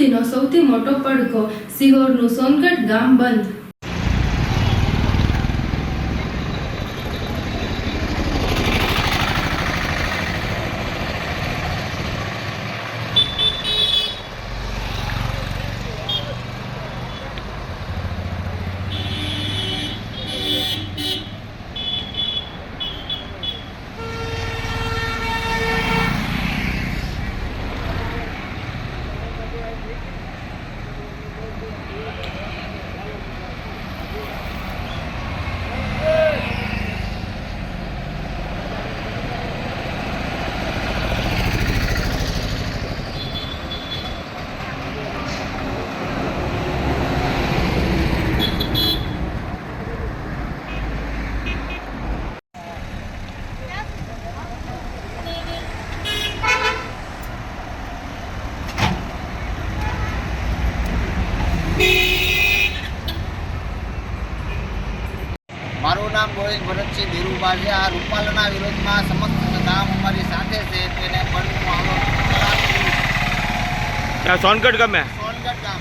સુધીનો સૌથી મોટો પડઘો, સિહોરનું સોનગઢ ગામ બંધ. મારું નામ ગોવિંદ ભરતસિંહ ધીરુભા છે. આ રૂપાલાના વિરોધમાં સમસ્ત ગામ અમારી સાથે છે. તેને બંધનું આંદોલન સોનગઢ ગમે સોનગઢ ગામ.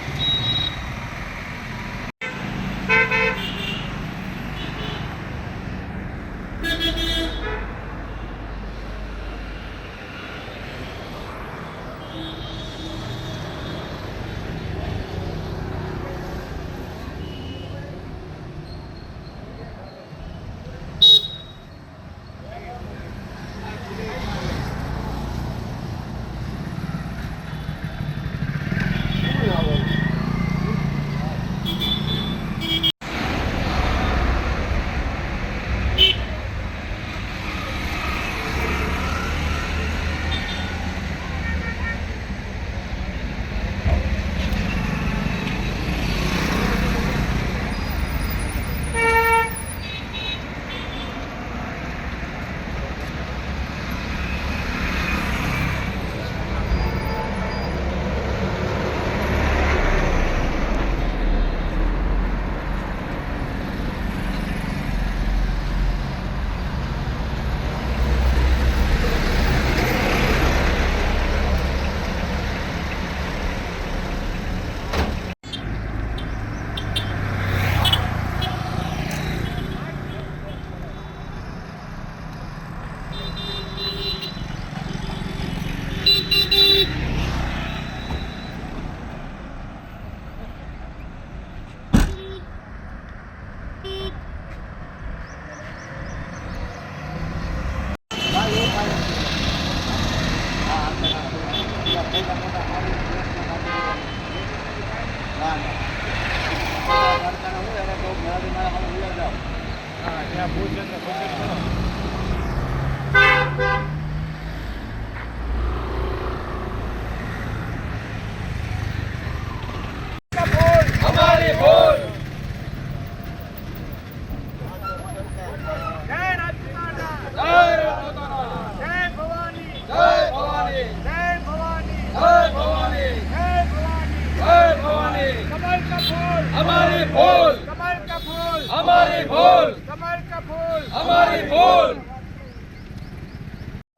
हमारी बोल, कमल का फूल, हमारी बोल, कमल का फूल, हमारी बोल.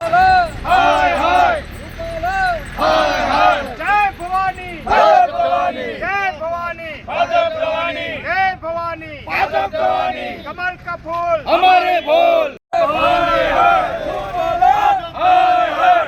हाय हाय, हाय हाय, जय भवानी, जय भवानी, जय भवानी, भाजप भवानी, जय भवानी, भाजप भवानी, कमल का फूल, हमारी बोल. हाय हाय, हाय हाय, हाय हाय, हाय हाय,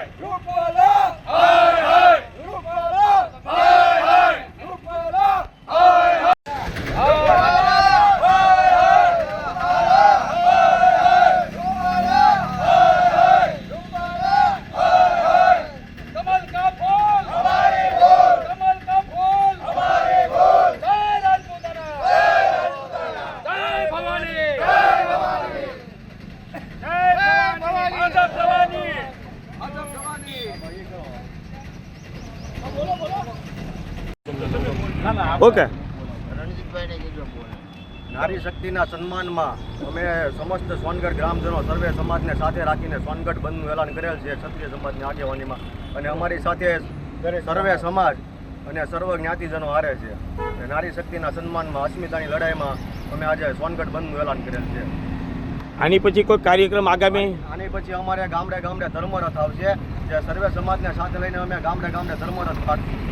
ઓકે. નારી શક્તિના સન્માનમાં અમે સમસ્ત સોનગઢ ગ્રામજનો સર્વે સમાજને સાથે રાખીને સોનગઢ બંધનું એલાન કરેલ છે ક્ષત્રિય સમાજની આગેવાનીમાં. અને અમારી સાથે સર્વે સમાજ અને સર્વ જ્ઞાતિજનો હારે છે. નારી શક્તિના સન્માનમાં અસ્મિતાની લડાઈમાં અમે આજે સોનગઢ બંધનું એલાન કરેલ છે. આની પછી કોઈ કાર્યક્રમ આગામી? આની પછી અમારે ગામડે ગામડે ધર્મરથ આવશે, જે સર્વે સમાજને સાથે લઈને અમે ગામડે ગામડે ધર્મરથ કાઢશું.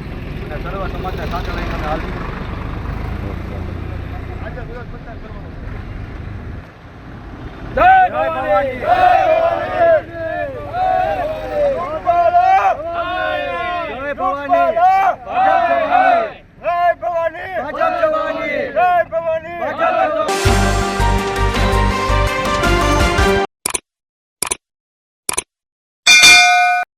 અને સર્વ સમાજને સાથે લઈને અમે હાલીશું. જય ભવાની.